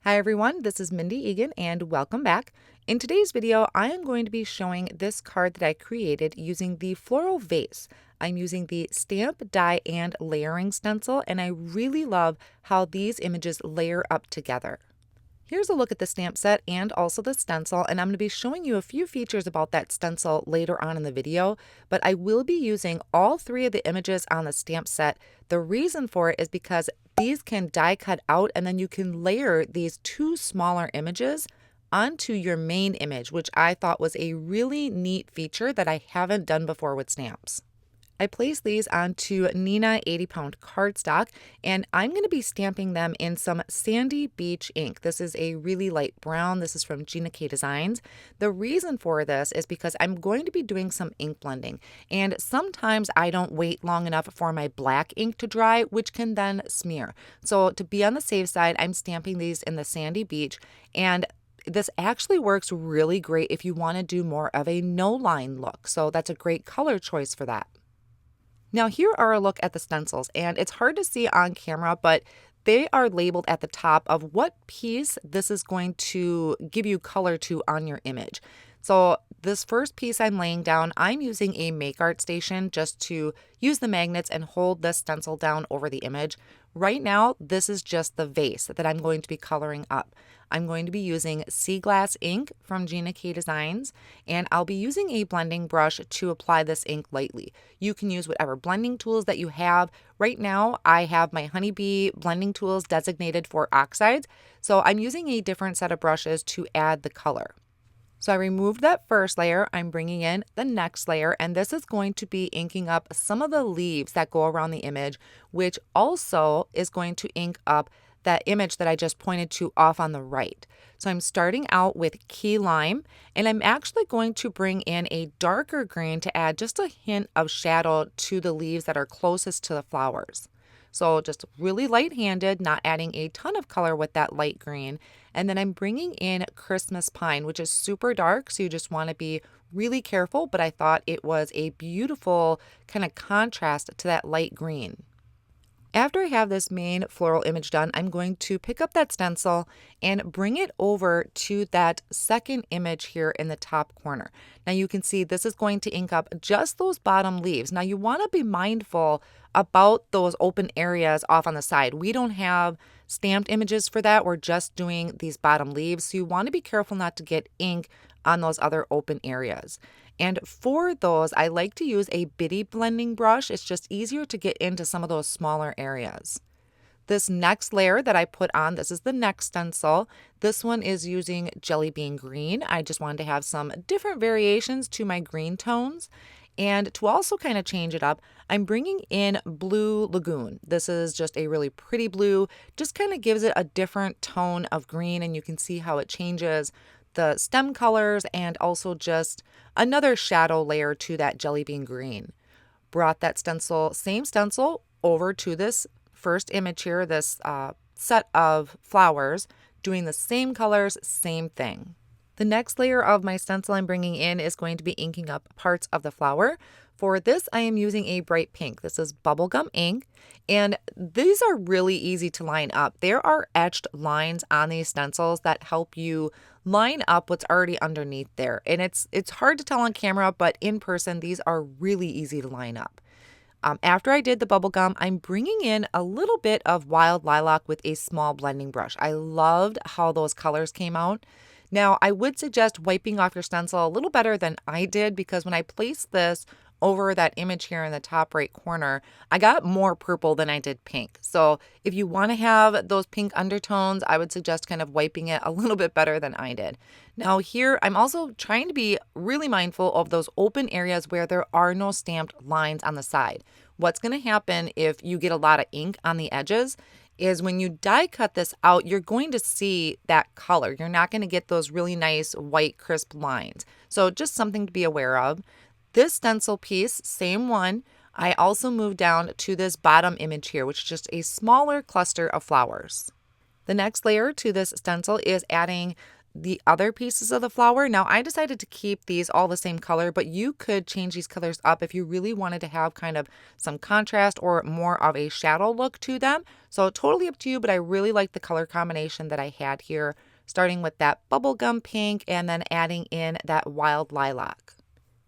Hi everyone, this is Mindy Eggen and welcome back. In today's video, I am going to be showing this card that I created using the Floral Vase. I'm using the stamp, die, and layering stencil, and I really love how these images layer up together. Here's a look at the stamp set and also the stencil, and I'm going to be showing you a few features about that stencil later on in the video, but I will be using all three of the images on the stamp set. The reason for it is because these can die cut out and then you can layer these two smaller images onto your main image, which I thought was a really neat feature that I haven't done before with stamps. I placed these onto Neenah 80-pound cardstock, and I'm going to be stamping them in some Sandy Beach ink. This is a really light brown. This is from Gina Designs. The reason for this is because I'm going to be doing some ink blending, and sometimes I don't wait long enough for my black ink to dry, which can then smear. So to be on the safe side, I'm stamping these in the Sandy Beach, and this actually works really great if you want to do more of a no-line look. So that's a great color choice for that. Now here are a look at the stencils, and it's hard to see on camera, but they are labeled at the top of what piece this is going to give you color to on your image. So this first piece I'm laying down, I'm using a Make Art station just to use the magnets and hold this stencil down over the image. Right now, this is just the vase that I'm going to be coloring up. I'm going to be using Sea Glass ink from Gina Designs, and I'll be using a blending brush to apply this ink lightly. You can use whatever blending tools that you have. Right now, I have my Honeybee blending tools designated for oxides, so I'm using a different set of brushes to add the color. So I removed that first layer, I'm bringing in the next layer, and this is going to be inking up some of the leaves that go around the image, which also is going to ink up that image that I just pointed to off on the right. So I'm starting out with Key Lime, and I'm actually going to bring in a darker green to add just a hint of shadow to the leaves that are closest to the flowers. So just really light-handed, not adding a ton of color with that light green. And then I'm bringing in Christmas Pine, which is super dark, so you just want to be really careful, but I thought it was a beautiful kind of contrast to that light green. After I have this main floral image done, I'm going to pick up that stencil and bring it over to that second image here in the top corner. Now you can see this is going to ink up just those bottom leaves. Now you want to be mindful about those open areas off on the side. We don't have stamped images for that. We're just doing these bottom leaves. So you want to be careful not to get ink on those other open areas. And for those, I like to use a bitty blending brush. It's just easier to get into some of those smaller areas. This next layer that I put on, this is the next stencil. This one is using Jelly Bean Green. I just wanted to have some different variations to my green tones. And to also kind of change it up, I'm bringing in Blue Lagoon. This is just a really pretty blue, just kind of gives it a different tone of green, and you can see how it changes the stem colors and also just another shadow layer to that Jelly Bean Green. Brought that stencil, same stencil, over to this first image here, this set of flowers, doing the same colors, same thing. The next layer of my stencil I'm bringing in is going to be inking up parts of the flower. For this, I am using a bright pink. This is Bubblegum ink, and these are really easy to line up. There are etched lines on these stencils that help you line up what's already underneath there. And it's hard to tell on camera, but in person, these are really easy to line up. After I did the bubblegum, I'm bringing in a little bit of Wild Lilac with a small blending brush. I loved how those colors came out. Now, I would suggest wiping off your stencil a little better than I did, because when I placed this over that image here in the top right corner, I got more purple than I did pink. So if you want to have those pink undertones, I would suggest kind of wiping it a little bit better than I did. Now here, I'm also trying to be really mindful of those open areas where there are no stamped lines on the side. What's going to happen if you get a lot of ink on the edges is when you die cut this out, you're going to see that color. You're not going to get those really nice white crisp lines. So just something to be aware of. This stencil piece, same one, I also moved down to this bottom image here, which is just a smaller cluster of flowers. The next layer to this stencil is adding the other pieces of the flower. Now I decided to keep these all the same color, but you could change these colors up if you really wanted to have kind of some contrast or more of a shadow look to them. So totally up to you, but I really like the color combination that I had here, starting with that bubblegum pink and then adding in that wild lilac.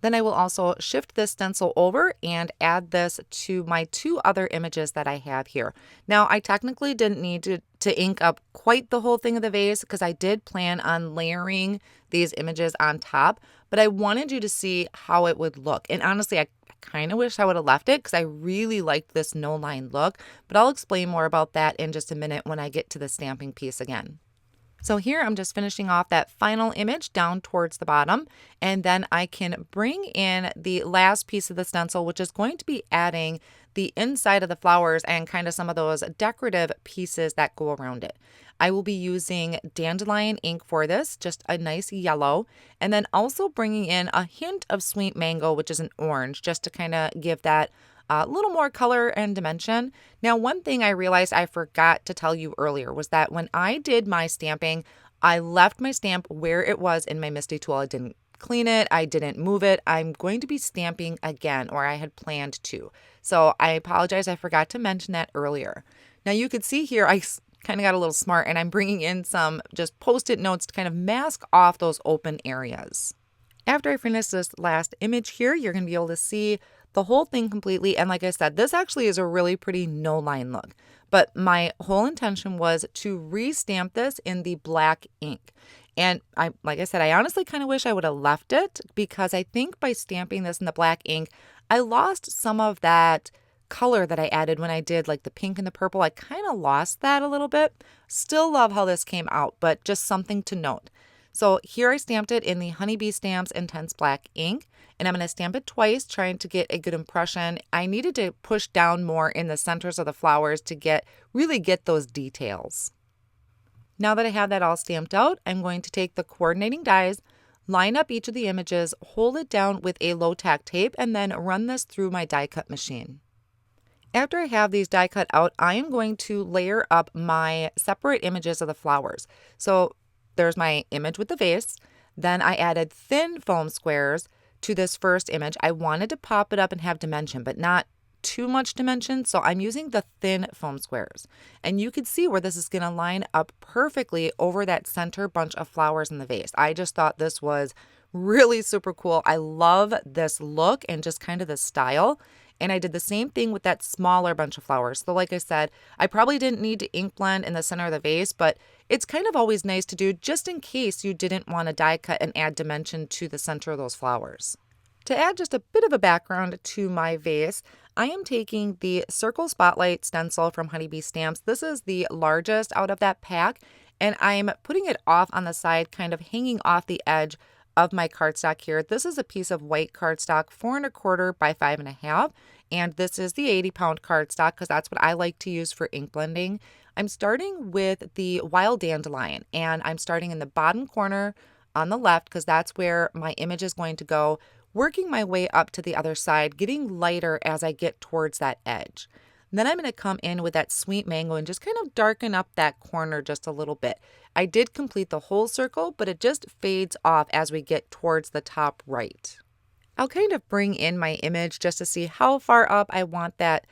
Then I will also shift this stencil over and add this to my two other images that I have here. Now, I technically didn't need to ink up quite the whole thing of the vase because I did plan on layering these images on top, but I wanted you to see how it would look. And honestly, I kind of wish I would have left it because I really liked this no line look, but I'll explain more about that in just a minute when I get to the stamping piece again. So here I'm just finishing off that final image down towards the bottom, and then I can bring in the last piece of the stencil, which is going to be adding the inside of the flowers and kind of some of those decorative pieces that go around it. I will be using Dandelion ink for this, just a nice yellow, and then also bringing in a hint of sweet mango, which is an orange, just to kind of give that a little more color and dimension. Now, one thing I realized I forgot to tell you earlier was that when I did my stamping, I left my stamp where it was in my Misty tool. I didn't clean it. I didn't move it. I'm going to be stamping again, or I had planned to. So I apologize. I forgot to mention that earlier. Now you could see here, I kind of got a little smart and I'm bringing in some just Post-it notes to kind of mask off those open areas. After I finish this last image here, you're going to be able to see the whole thing completely. And like I said, this actually is a really pretty no line look. But my whole intention was to re-stamp this in the black ink. And like I said, I honestly kind of wish I would have left it because I think by stamping this in the black ink, I lost some of that color that I added when I did like the pink and the purple. I kind of lost that a little bit. Still love how this came out, but just something to note. So here I stamped it in the Honeybee Stamps Intense Black ink, and I'm going to stamp it twice, trying to get a good impression. I needed to push down more in the centers of the flowers to really get those details. Now that I have that all stamped out, I'm going to take the coordinating dies, line up each of the images, hold it down with a low tack tape, and then run this through my die cut machine. After I have these die cut out, I am going to layer up my separate images of the flowers. So there's my image with the vase. Then I added thin foam squares to this first image. I wanted to pop it up and have dimension, but not too much dimension. So I'm using the thin foam squares. And you can see where this is going to line up perfectly over that center bunch of flowers in the vase. I just thought this was really super cool. I love this look and just kind of the style. And I did the same thing with that smaller bunch of flowers. So like I said, I probably didn't need to ink blend in the center of the vase, but it's kind of always nice to do just in case you didn't want to die cut and add dimension to the center of those flowers. To add just a bit of a background to my vase, I am taking the Circle Spotlight stencil from Honeybee Stamps. This is the largest out of that pack, and I'm putting it off on the side, kind of hanging off the edge of my cardstock here. This is a piece of white cardstock, 4 1/4 by 5 1/2, and this is the 80-pound cardstock because that's what I like to use for ink blending. I'm starting with the wild dandelion, and I'm starting in the bottom corner on the left because that's where my image is going to go, working my way up to the other side, getting lighter as I get towards that edge. Then I'm going to come in with that sweet mango and just kind of darken up that corner just a little bit. I did complete the whole circle, but it just fades off as we get towards the top right. I'll kind of bring in my image just to see how far up I want that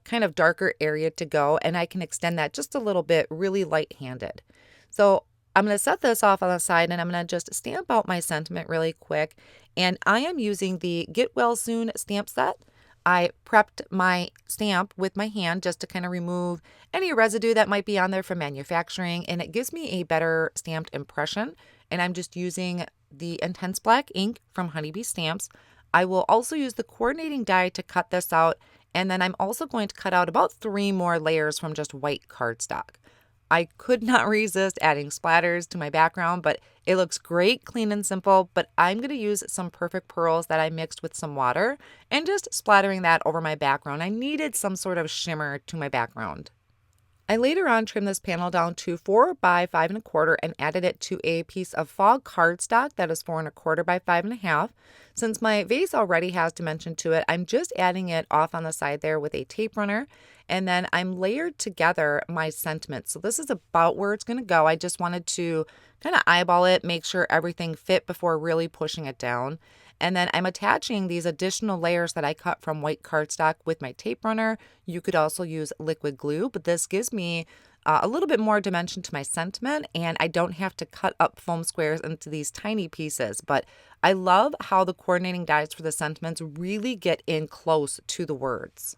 kind of darker area to go, and I can extend that just a little bit, really light-handed. So I'm going to set this off on the side, and I'm going to just stamp out my sentiment really quick. And I am using the Get Well Soon stamp set. I prepped my stamp with my hand just to kind of remove any residue that might be on there from manufacturing, and it gives me a better stamped impression. And I'm just using the Intense Black ink from Honeybee Stamps. I will also use the coordinating die to cut this out, and then I'm also going to cut out about 3 more layers from just white cardstock. I could not resist adding splatters to my background, but it looks great, clean and simple. But I'm going to use some Perfect Pearls that I mixed with some water and just splattering that over my background. I needed some sort of shimmer to my background. I later on trimmed this panel down to 4 by 5 1/4 and added it to a piece of fog cardstock that is 4 1/4 by 5 1/2. Since my vase already has dimension to it, I'm just adding it off on the side there with a tape runner. And then I'm layered together my sentiment. So this is about where it's going to go. I just wanted to kind of eyeball it, make sure everything fit before really pushing it down. And then I'm attaching these additional layers that I cut from white cardstock with my tape runner. You could also use liquid glue, but this gives me a little bit more dimension to my sentiment, and I don't have to cut up foam squares into these tiny pieces. But I love how the coordinating dies for the sentiments really get in close to the words.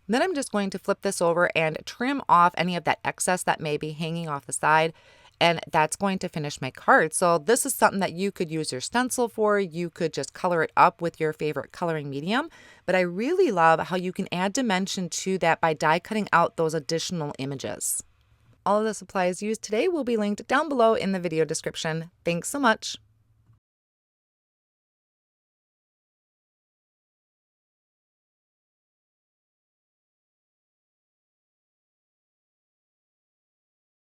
Then I'm just going to flip this over and trim off any of that excess that may be hanging off the side. And that's going to finish my card. So this is something that you could use your stencil for. You could just color it up with your favorite coloring medium. But I really love how you can add dimension to that by die cutting out those additional images. All of the supplies used today will be linked down below in the video description. Thanks so much.